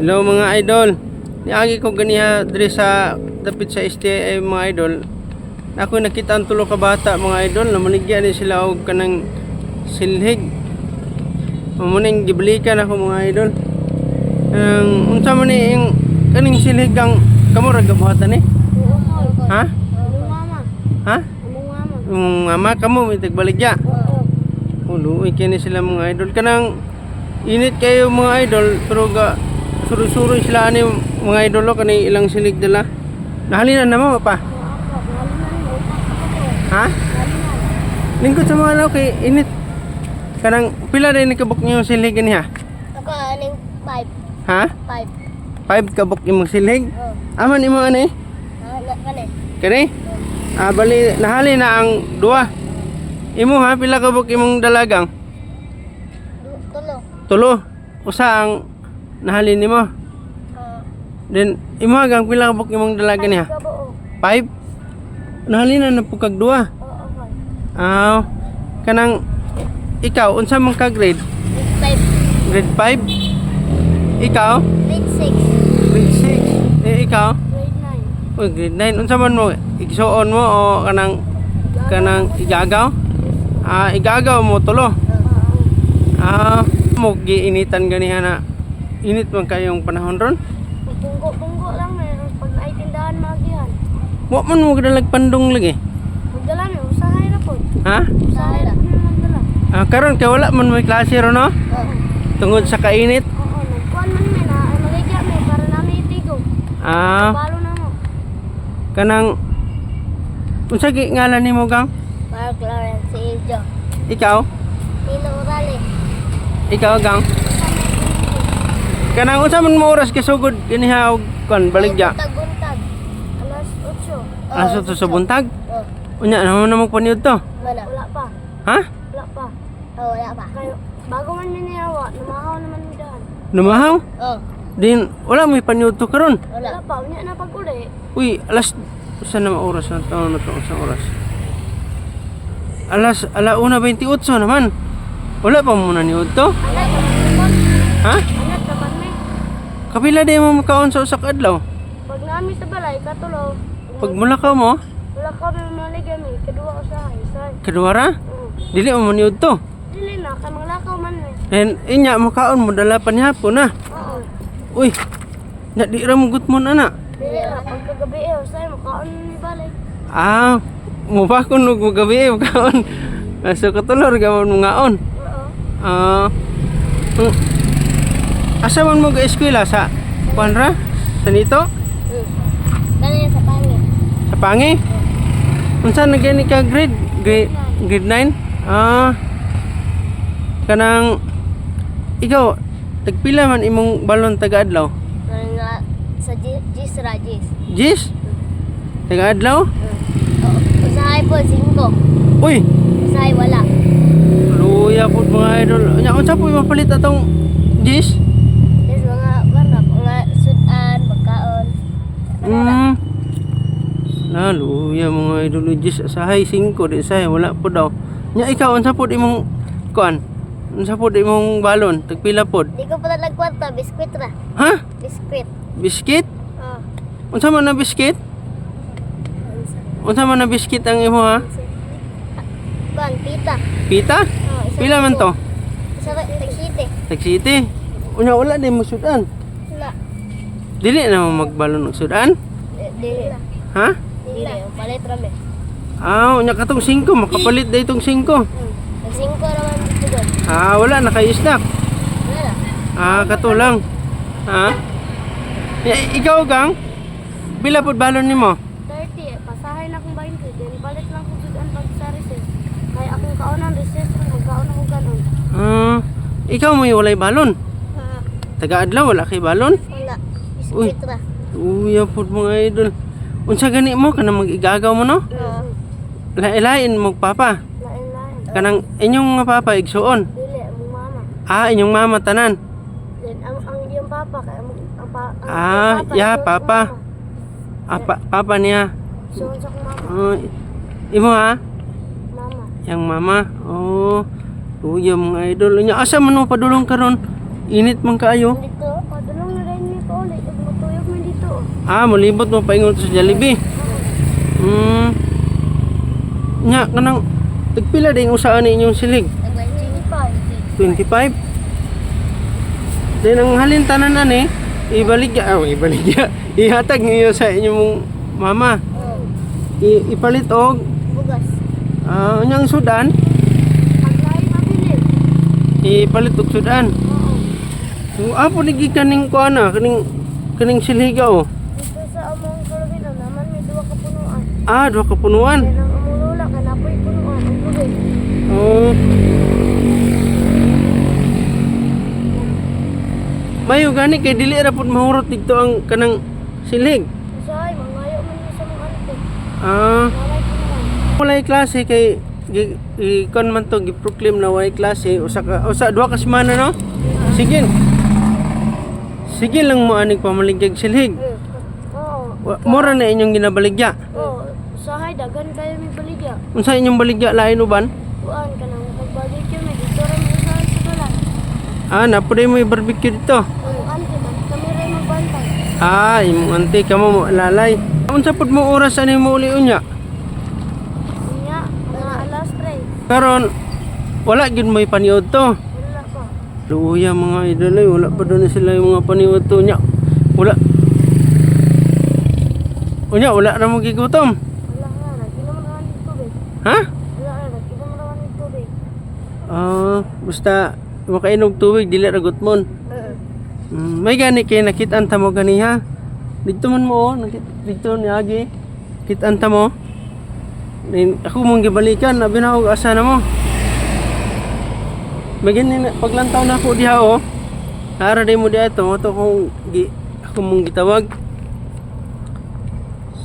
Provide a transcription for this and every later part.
Hello mga idol. Niagi ko ganiha diri sa dapit sa STI mga idol. Ako nakita ang tulo ka bata mga idol na manigya ni sila og kanang silhig. Mamuning giblikan ako mga idol. Unsa man ni yung kaning silhig ang kamo ra gabuhatan ni? Ha? Ha? Mama kamo may tagbaligya. Luoy kini sila mga idol kanang init kayo mga idol pero ga suru-suru sila ani mga idolo kani ilang silig dala. Nahalinan na mo pa. Ha? Lingkod sa mga law kay init. Kanang pila din kabuk niyo silig niya? Ako aning 5. Ha? 5 kabuk imong silig? Aman imo ani? Kani. Kani? Bali nahali na ang duwa. Imo ha pila kabuk imong dalagang? Tulo. Usa ang nahalin nimo. Then imo hanggang pila ka buk imong dalaga niya? 5. Nahalin na pugkag duwa. Kanang ikaw unsa man ka grade? Grade 5. Ikaw? Grade 6. Grade 6. Ikaw? Grade 9. Uy, grade 9. Unsa man mo? Igsuon mo o kanang igagaw? Igagaw mo tulo. Mo giinitan ganiha na init man kayong panahon ron? Punggo lang eh. Pag naitindahan magihan. Wa man mo kadalag pandong lagi. Magdala na. Usahay na po. Ha? Usahay na po magdala. Karon kay wala man may klase ron no? Tungod sa kainit. Oo. Nagkuhan man may na. Maligya may para namin itigo. Balo na mo. Kanang unsa gi ngalan nimo gang? Mark Lawrence Iljo. Ikaw? Nino Urale. Ikaw gang? Kanang unsa man mo oras kasugod kaniha og kon baligya? Buntag. Alas 8. Alas 8 sa buntag? Oo. Unya naman mo paniud to? Wala pa. Ha? Wala pa. Wala pa. Kayo, bago man miniyawa, namahaw naman mo daan. Lumahaw? Oo. Din wala may paniud to karon. Wala pa. Unya na pag-uli. Uy, alas usa na oras na to sa oras. Ala 1:28 naman. Wala pa mo na niud to? Anak, naman. Ha? Anak, naman may. Kapila di mo makaon sa usa ka adlaw? Pag namin sa balay, katulo. Pag mulakaw mo, Wala kami maligami. Kedua ko sa isay. kadua ra? Oo. Dili mo niud to. Dili na, kay manglakaw man eh. And inya makaon mo dala pa ni hapon na. Oo. Uy. Na di ra mo gutmon ana. Dili na, pagkagabi eh, usay, makaon ni balay. Mo ba kun og gabi makaon? So katulor gamon mo ngaon. Oo. Asa man mo ga eskwela sa kuanra? Sa nito? Kanya sa pangit. Sa Pangi? Unsa na gani ka grade 9? Kanang ikaw tagpila man imong balon taga-adlaw? Nga sa Gis Rajis. Jis? Taga-adlaw? Usahay po, 5. Uy, Usahay wala. luya po mga idol. Nya unsa po mapalit atong Jis? Yes, mga sudan, pagkaon. Luya mga idol Jis sa high 5 di say wala po daw. Nya ikaw unsa po imong kuan? Unsa po imong balon? Tagpila pod? Di ko pa nagkwarta, biskwit ra. Ha? Biskwit. Biskit? Oh. Unsa man na biskit? Unsa man na biskit ang imo ha? Kuan, pita. Pita? Oh, Pila man to? Isa ra, tagsite. Tagsiti. Unya wala din mo sudan. Wala. Dili na mo magbalon og sudan? Dili. Ha? Dili, palit ra me. Unya katong 5 makapalit day tong 5. Ang 5 naman dito doon. Wala na kay snack. Wala. Kato lang. Ikaw gang? Pila pod balon nimo? 30, pasahay na akong 20. Then palit lang kung sudan pag sa recess. Kaya akong kaonan recess, magkaon ako ganon. Ikaw mo walay balon. Taga-adlaw wala kay balon? Wala. Uy. Biskwit ra. Uya pod mga idol. Unsa gani mo kanang magigagaw mo no? Oo. Lain mo papa. Lain-lain. Kanang inyong mga papa igsuon. Dili, ang mama. Inyong mama tanan. Then ang yung papa kay ang Papa. Papa niya. So sa mama. Imo ha? Mama. Yang mama. Uya mga idol. Nya asa man mo padulong karon? Init man kaayo. Dito, padulong na rin niya Ah, mulibot mo paingon sa Jollibee. Nya kanang tagpila ding usaan ni inyong silig? 25. Then ang halin tanan ani ibaligya, ihatag niyo sa inyong mama. Ipalit og Bugas. unyang sudan, Paglain mabili. ipalit og sudan. So apo ni kaning kuana, kaning siliga oh. Dito sa among Carabino naman may duwa ka punuan. Ah, duha ka punuan. Kaya nang umulula ka na po'y punuan ang tubig. Oh. Mayo gani kay dili ra pud mahurot dito ang kanang silig. Usahay, mangayo man niya sa mga ante. Ah, Naway punuan. walay klase kay kon man to giproclaim na walay klase usa duha ka semana no. Sige. Sige lang mo aning pamaligyag silhig. Oo. Mura na inyong ginabaligya. Oo. Usahay, dagan kayo may baligya. Unsa inyong baligya lain uban? Kuan ka nang pagbaligya may dito rin mo usahay sa balat. Ah, napuday mo yung barbecue dito. Ang ante man, kami rin magbantay. Ah, imong ante ka mo lalay. Unsa pud mo oras ani mo uli unya? Unya, mga alas 3. Karon wala gyud may paniud to. Wala pa. Luya mga idol ay wala pa doon sila yung mga paniud to nya. Wala. Unya wala ra mo gigutom. Wala nga, nag-inom naman ng tubig. Ha? Wala nga, nag-inom naman ng tubig. Ah, basta makainog tubig dili ra gutmon. May gani kay nakitaan ta mo ganiha. Dito man mo, dito ni Agi. Kitaan ta mo. Ako mong gibalikan, abi na og asa na mo. May gani paglantaw na ako diha oh. Ara day mo diha to, mo to ako mong gitawag.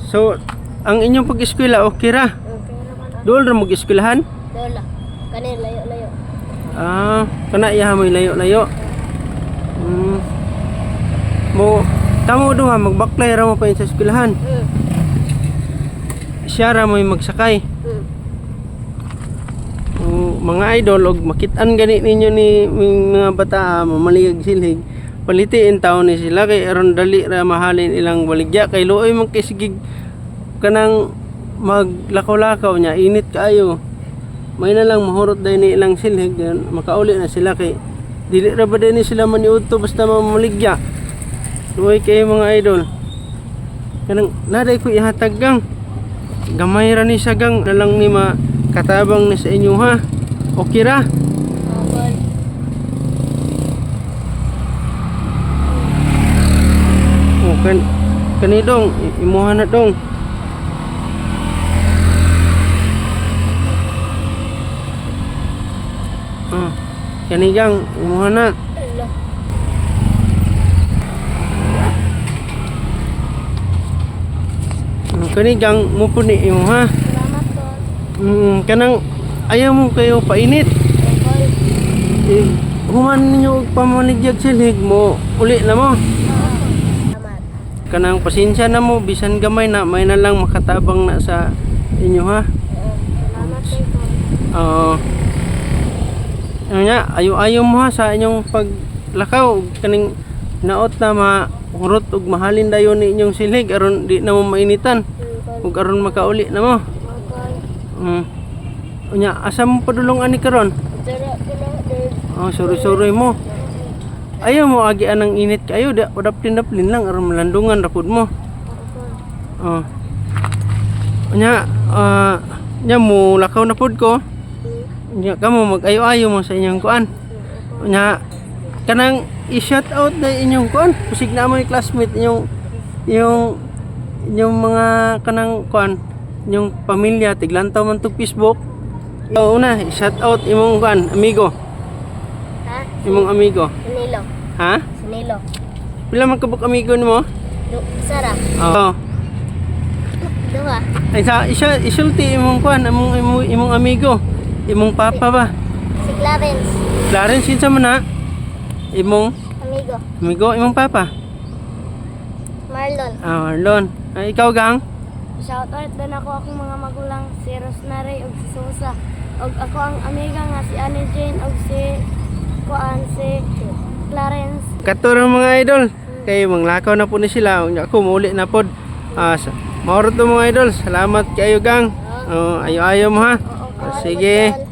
So, ang inyong pag-eskwela okay ra. Okay naman. Dool ra mo eskwelahan? Dola. Kanin, layo-layo. Ah, kana iya mo layo-layo. Mo tamo duha magbaklay ra mo pa sa eskwelahan. Siya ra mo magsakay. Mga idol og makit-an gani ninyo ni mga bata mamaligag silhig. Palitiin taon ni sila kay aron dali ra mahalin ilang baligya kay luoy man kay sigig kanang maglakaw-lakaw niya init kaayo. May na lang mahurot dahil ni ilang silhig then makauli na sila kay dili ra ba din sila maniudto basta mamaligya. Luoy kay mga idol. Kanang naday ko ihatag gang gamay ra ni sa gang na lang ni makatabang ni sa inyo ha. Okay ra. Abal. Kani dong imuha na dong. Kani gang imuha na. Ala. Kani gang mo puni imuha. Salamat ko. Kanang ayaw mo kayo painit. Abal. Human ninyo og pamaligyag silhig mo uli na mo. Salamat. Kanang pasensya na mo bisan gamay na may na lang makatabang na sa inyo ha. Salamat ko. Ano nya, ayo-ayo mo ha sa inyong paglakaw kaning naot na mahurot ug mahalin dayon ni inyong silig aron di na mo mainitan ug aron makauli na mo. Abal. Unya, asa mo padulong ani karon? Dara ko na. Oh, sorry mo. Ayaw mo agi anang init kayo, daplin lang aron malandungan ra pud mo. Oh. Unya, nya mo lakaw na pud ko. Nya kamo mag-ayo-ayo mo sa inyong kuan. Nya kanang i-shout out na inyong kuan. Pusig na mo yung classmate yung mga kanang kuan, yung pamilya tiglantaw man tug Facebook. Una, i-shout out imong kuan, amigo. Ha? Imong amigo. Sinilo. Ha? Sinilo. Pila man kabuk amigo nimo? Sara. Oo. Duha. Ay sa isulti imong kuan, imong amigo. Imong papa ba? Si Clarence. Clarence kinsa man na? Imong Amigo. amigo, imong papa. Marlon. Marlon. Ay, ikaw gang? Shoutout din ako akong mga magulang, si Rosemary ug si Susa. Og ako ang amiga nga si Annie Jane og si Kuan si Clarence. Katuro mga idol. kay manglakaw na po ni sila. Unya ako mauli na pod. Mauro to mga idol. Salamat kayo gang. Ayo-ayo mo ha. Oo, Sige.